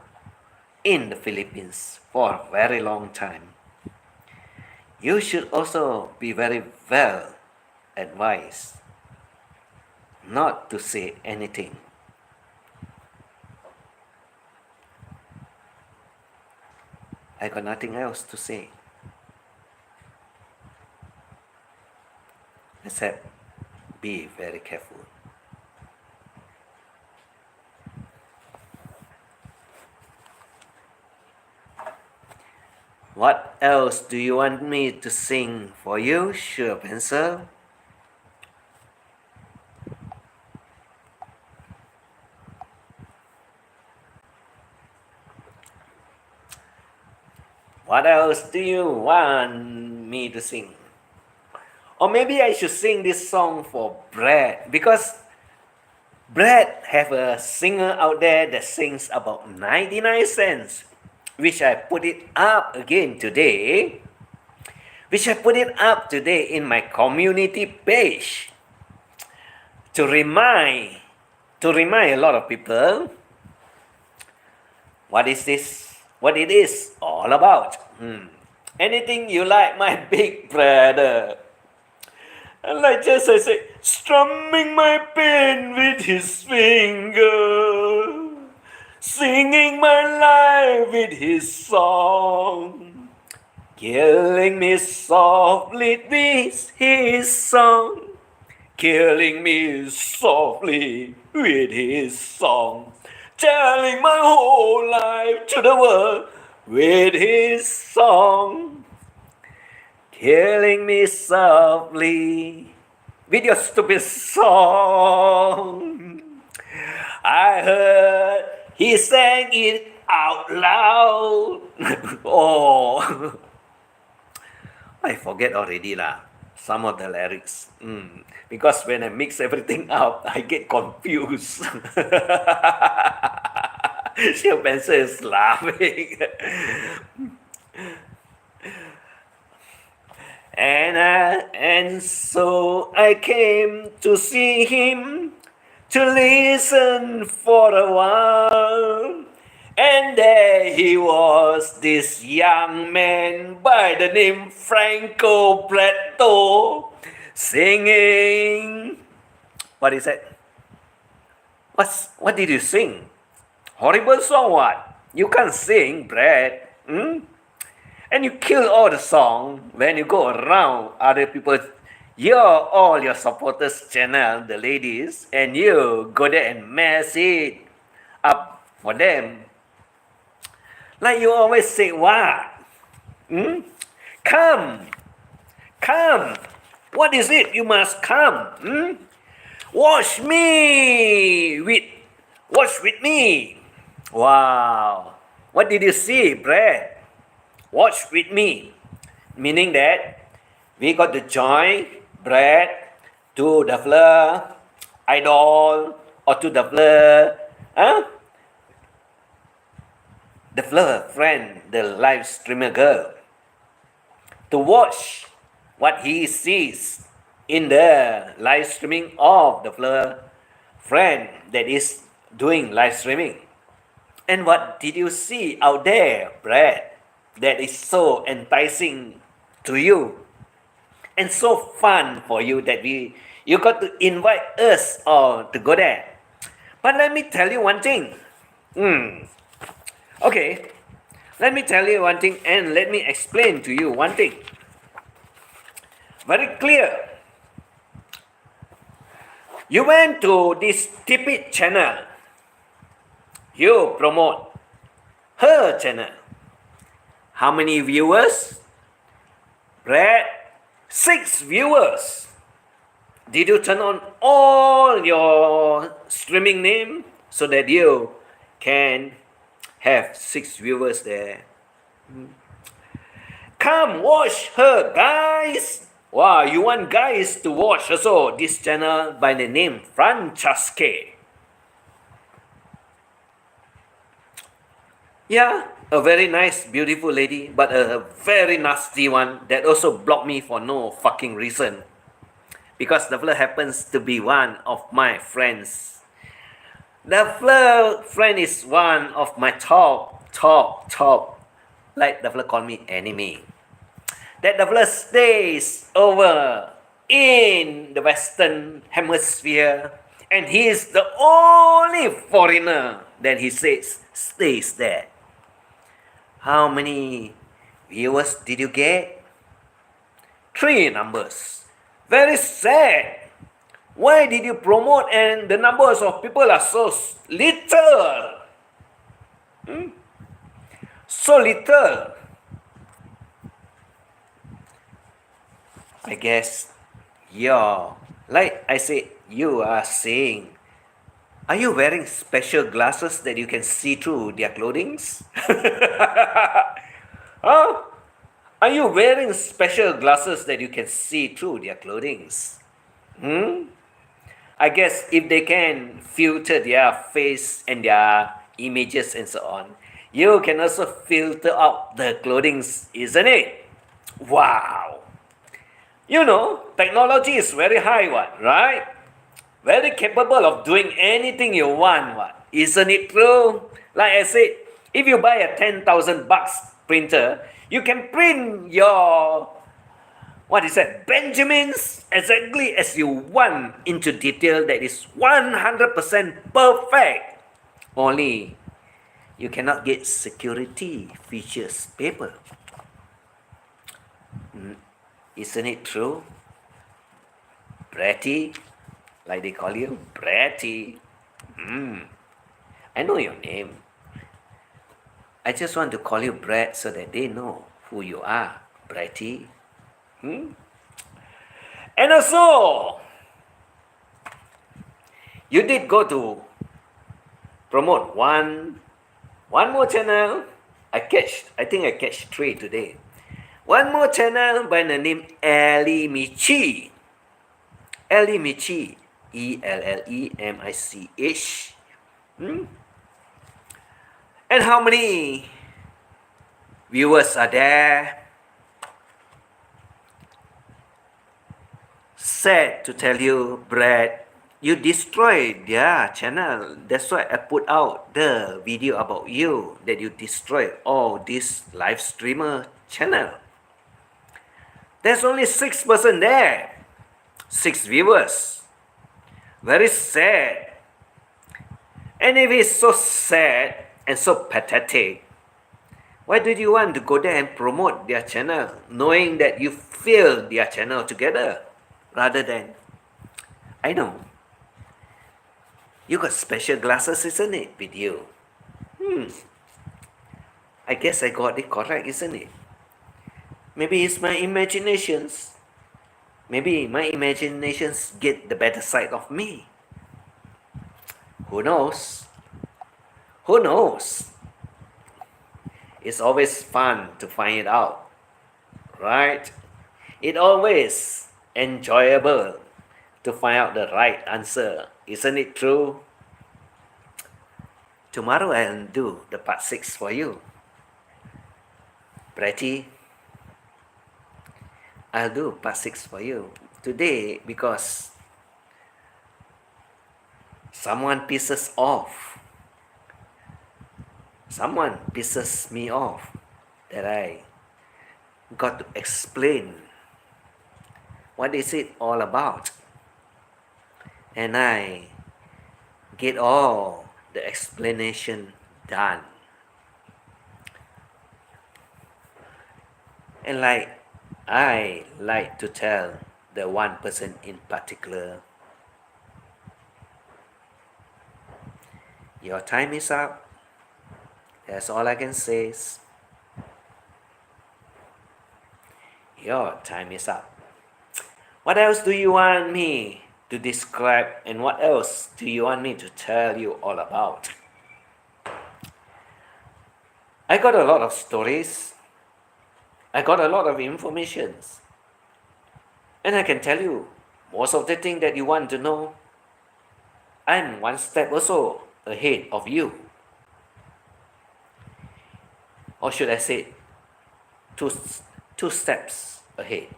in the Philippines for a very long time, you should also be very well advised not to say anything. I got nothing else to say except be very careful. What else do you want me to sing for you? Sure, pencil. What else do you want me to sing? Or maybe I should sing this song for Brad, because Brad have a singer out there that sings about 99 cents, which I put it up again today, in my community page to remind a lot of people what it is all about. Anything you like, my big brother. And like just I say, strumming my pain with his finger, singing my life with his song, killing me softly with his song, killing me softly with his song, telling my whole life to the world with his song. Killing me softly with your stupid song. I heard he sang it out loud. Oh, I forget already some of the lyrics. Because when I mix everything up, I get confused. Sure, Spencer is laughing. And so I came to see him, to listen for a while. And there he was, this young man by the name Franco singing. What is that? What did you sing? Horrible song, what? You can't sing, Brad. And you kill all the song when you go around other people, all your supporters channel, the ladies, and you go there and mess it up for them. Like you always say, what? Come. What is it? You must come. Watch with me. Wow. What did you see, Brad? Watch with me. Meaning that we got to join Brad to the Fleur idol or to the Fleur, the Fleur friend, the live streamer girl, to watch what he sees in the live streaming of the Fleur friend that is doing live streaming. And what did you see out there, Brad, that is so enticing to you and so fun for you that you got to invite us all to go there? But let me tell you one thing. Okay, let me tell you one thing and let me explain to you one thing. Very clear. You went to this stupid channel. You promote her channel. How many viewers? Brad, 6 viewers. Did you turn on all your streaming name so that you can have 6 viewers there? Come watch her, guys. Wow, you want guys to watch also this channel by the name Francesca. Yeah, a very nice, beautiful lady, but a very nasty one that also blocked me for no fucking reason. Because the Fleur happens to be one of my friends. The Fleur friend is one of my top, like the Fleur call me enemy. That the Fleur stays over in the Western Hemisphere, and he is the only foreigner that he says stays there. How many viewers did you get? 3 numbers. Very sad. Why did you promote and the numbers of people are so little? So little. I guess like I said, you are saying, are you wearing special glasses that you can see through their clothings? Huh? Are you wearing special glasses that you can see through their clothings? I guess if they can filter their face and their images and so on, you can also filter out the clothings, isn't it? Wow. Technology is very high one, right? Very capable of doing anything you want one. Isn't it true? Like I said, if you buy a 10,000 bucks printer, you can print your Benjamins exactly as you want into detail that is 100% perfect. Only you cannot get security features paper. Isn't it true? Bratty, like they call you, Bratty. I know your name. I just want to call you Brett so that they know who you are, Bratty. And also, you did go to promote one more channel. I think I catch 3 today. One more channel by the name Ellie Michi. Ellie Michi. ELLEMICH. And how many viewers are there? Sad to tell you, Brad, you destroyed their channel. That's why I put out the video about you, that you destroyed all this live streamer channel. There's only 6 person there. 6 viewers. Very sad. And if it's so sad and so pathetic, why did you want to go there and promote their channel, knowing that you failed their channel together? Rather than, I know, you got special glasses, isn't it, with you? I guess I got it correct, isn't it? Maybe it's my imaginations. Maybe my imaginations get the better side of me. Who knows? Who knows? It's always fun to find it out, right? It's always enjoyable to find out the right answer. Isn't it true? Tomorrow I'll do the part 6 for you. Pretty. I'll do part 6 for you. Today, because someone pisses me off that I got to explain what is it all about. And I get all the explanation done. And I like to tell the one person in particular, your time is up. That's all I can say. Your time is up. What else do you want me to describe, and what else do you want me to tell you all about? I got a lot of stories. I got a lot of information. And I can tell you most of the things that you want to know. I'm one step also ahead of you. Or should I say, two steps ahead.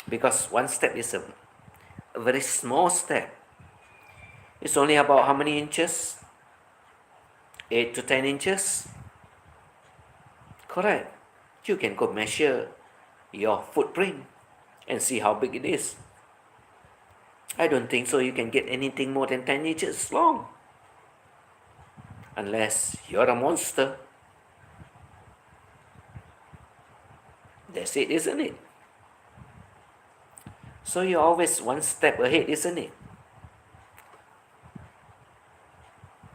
Because one step is a very small step. It's only about how many inches? 8 to 10 inches? Correct. You can go measure your footprint and see how big it is. I don't think so you can get anything more than 10 inches long. Unless you're a monster. That's it, isn't it? So you're always one step ahead, isn't it?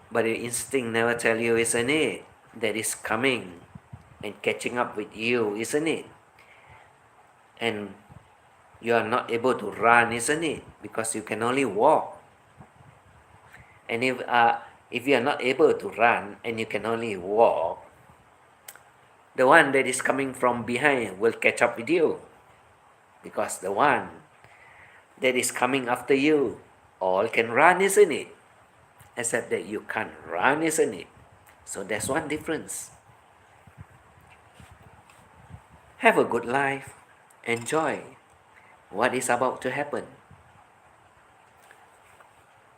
But your instinct never tell you, isn't it? That is coming and catching up with you, isn't it? And You are not able to run, isn't it? Because you can only walk. And if you are not able to run and you can only walk, the one that is coming from behind will catch up with you. Because the one that is coming after you all can run, isn't it? Except that you can't run, isn't it? So that's one difference. Have a good life. Enjoy what is about to happen.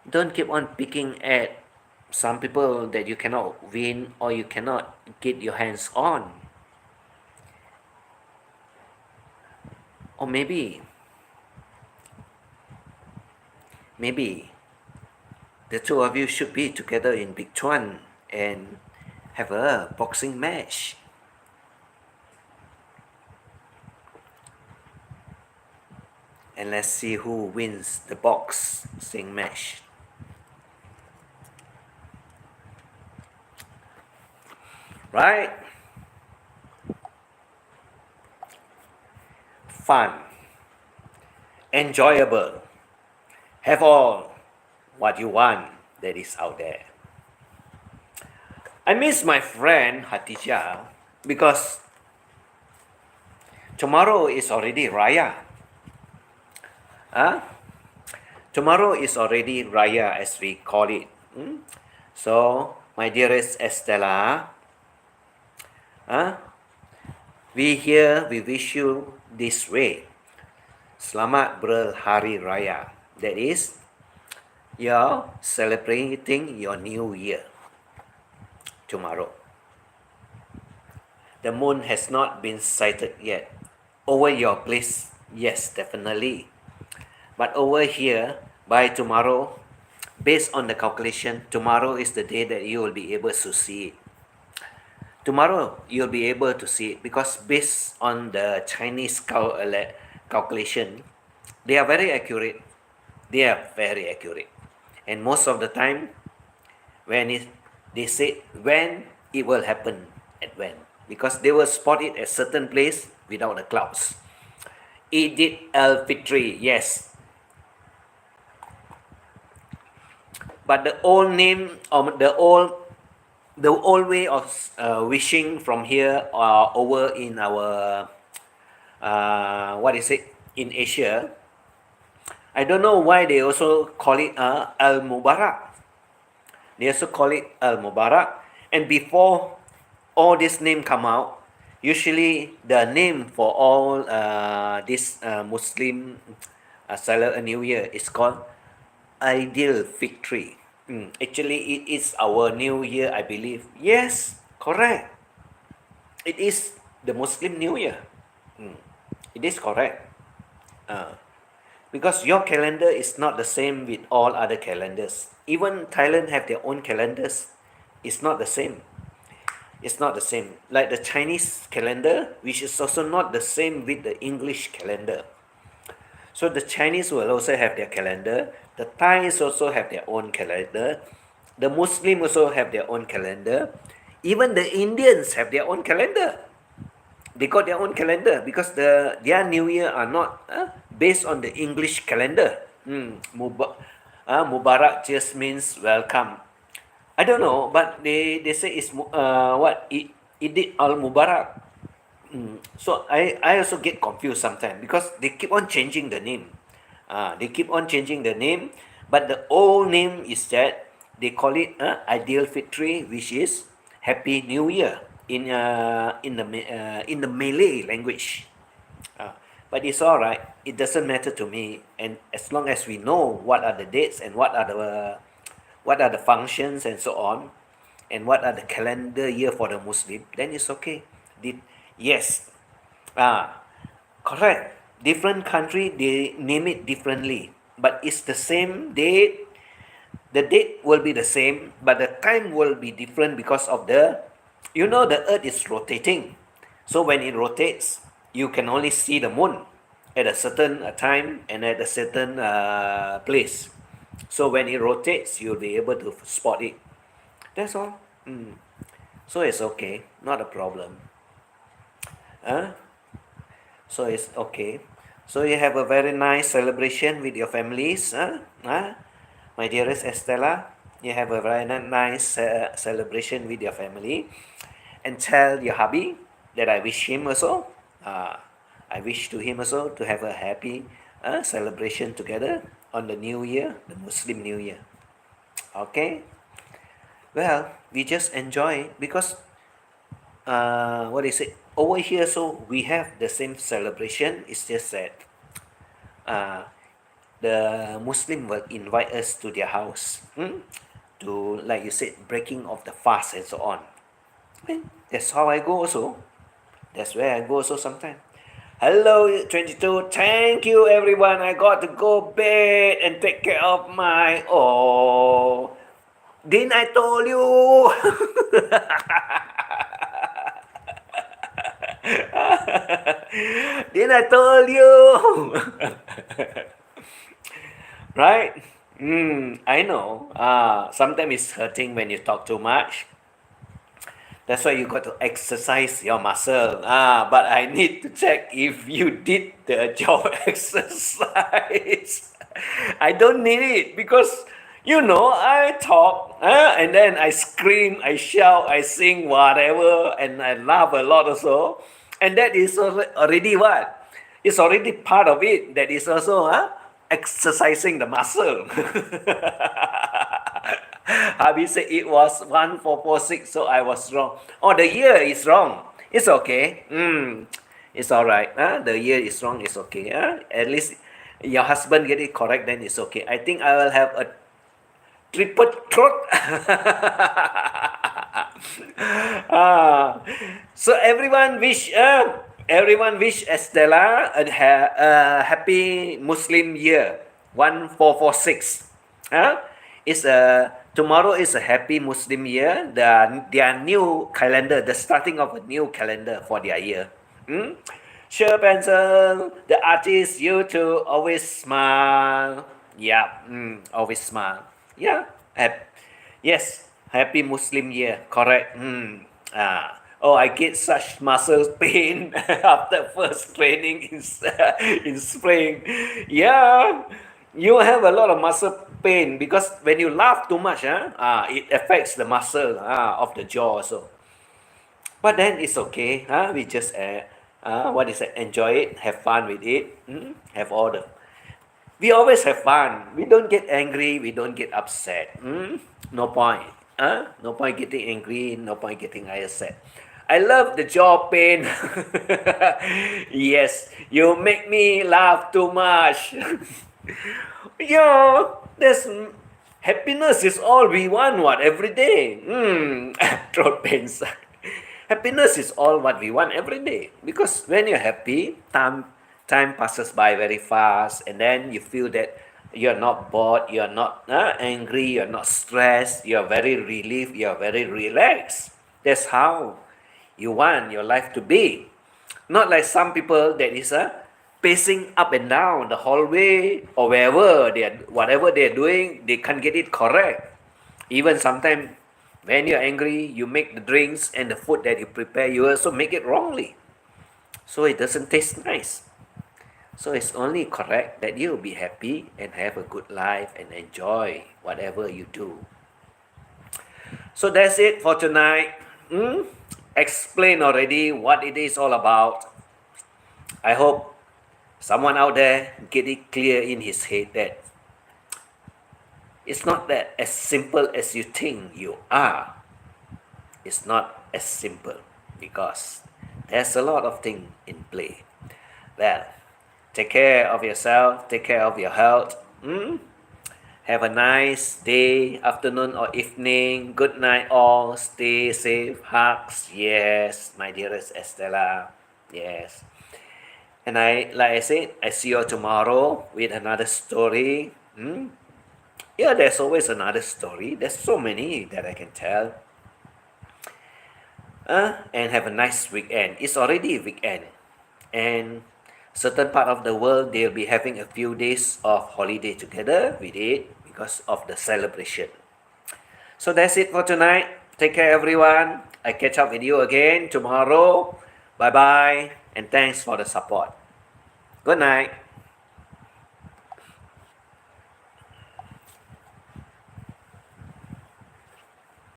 Don't keep on picking at some people that you cannot win or you cannot get your hands on. Or maybe the two of you should be together in Big Chuan and have a boxing match. And let's see who wins the boxing match. Right? Fun. Enjoyable. Have all what you want that is out there. I miss my friend Hatija because tomorrow is already Raya. Tomorrow is already Raya as we call it. So, my dearest Estella, we wish you this way. Selamat berhari raya. That is, you're celebrating your new year tomorrow. The moon has not been sighted yet. Over your place, yes, definitely. But over here, by tomorrow, based on the calculation, tomorrow is the day that you will be able to see it. Tomorrow, you'll be able to see it because based on the Chinese calculation, they are very accurate. They are very accurate. And most of the time, they say when it will happen, at when. Because they will spot it at certain place without the clouds. Eid al-Fitri, yes. But the old name, or the old way of wishing from here over in our, in Asia, I don't know why they also call it Al-Mubarak. They also call it Al-Mubarak. And before all this name come out, usually the name for all this Muslim New Year is called Ideal Fitri. Actually, it is our New Year, I believe. Yes, correct. It is the Muslim New Year. It is correct. Because your calendar is not the same with all other calendars. Even Thailand have their own calendars. It's not the same. It's not the same. Like the Chinese calendar, which is also not the same with the English calendar. So the Chinese will also have their calendar. The Thais also have their own calendar. The Muslims also have their own calendar. Even the Indians have their own calendar. They got their own calendar because their New Year are not based on the English calendar. Mubarak just means welcome. I don't know, but they say it's Eid al-Mubarak. So I also get confused sometimes because they keep on changing the name. They keep on changing the name, but the old name is that they call it Ideal Fitri, which is Happy New Year in the Malay language. But it's all right. It doesn't matter to me, and as long as we know what are the dates and what are the functions and so on, and what are the calendar year for the Muslim, then it's okay. Yes, correct. Different country they name it differently, but it's the same date. The date will be the same, but the time will be different because of the Earth is rotating. So when it rotates, you can only see the moon at a certain time and at a certain place. So when it rotates, you'll be able to spot it. That's all. So it's okay, not a problem. So it's okay. So you have a very nice celebration with your families, my dearest Estella. You have a very nice celebration with your family, and tell your hubby that I wish him also. I wish to him also to have a happy celebration together on the New Year, the Muslim New Year. Okay. Well, we just enjoy it because what is it over here? So we have the same celebration. It's just that uh, the Muslim will invite us to their house to, like you said, breaking of the fast and so on. Well, that's how I go also. That's where I go also sometimes. Hello, 22. Thank you, everyone. I got to go bed and take care of my. Oh, didn't I told you? Didn't I told you? Right? I know. Sometimes it's hurting when you talk too much. That's why you got to exercise your muscle. But I need to check if you did the jaw exercise. I don't need it because I talk and then I scream, I shout, I sing whatever, and I laugh a lot also. And that is already what? It's already part of it. That is also exercising the muscle. Habib said it was 1446, so I was wrong. Oh, the year is wrong. It's okay. It's all right. The year is wrong. It's okay. At least your husband get it correct, then it's okay. I think I will have a triple throat. So everyone wish Estella a happy Muslim year 1446. Tomorrow is a happy Muslim year. Their new calendar, the starting of a new calendar for their year. Sure, pencil. The artist, you too, always smile. Yeah, always smile. Yeah, yes, happy Muslim year. Correct. Oh, I get such muscle pain after first training in spring. Yeah, you have a lot of muscle pain because when you laugh too much, it affects the muscle of the jaw also. But then it's okay. We just enjoy it, have fun with it, have all the. We always have fun. We don't get angry. We don't get upset. No point. No point getting angry. No point getting upset. I love the jaw pain. Yes, you make me laugh too much. Yeah, happiness is all we want. What every day? Throat pains. Happiness is all what we want every day because when you're happy, time passes by very fast, and then you feel that you're not bored, you're not angry, you're not stressed, you're very relieved, you're very relaxed. That's how you want your life to be. Not like some people that is pacing up and down the hallway or whatever they're doing, they can't get it correct. Even sometimes when you're angry, you make the drinks and the food that you prepare, you also make it wrongly. So it doesn't taste nice. So it's only correct that you be happy and have a good life and enjoy whatever you do. So that's it for tonight. Explain already what it is all about. I hope someone out there get it clear in his head that it's not that as simple as you think you are. It's not as simple because there's a lot of things in play. Well, take care of yourself, take care of your health. Have a nice day, afternoon or evening. Good night all. Stay safe. Hugs. Yes, my dearest Estella. Yes. And like I said, I see you tomorrow with another story. Yeah, there's always another story. There's so many that I can tell. And have a nice weekend. It's already a weekend. And certain part of the world, they'll be having a few days of holiday together with it because of the celebration. So that's it for tonight. Take care, everyone. I catch up with you again tomorrow. Bye-bye. And thanks for the support. Good night.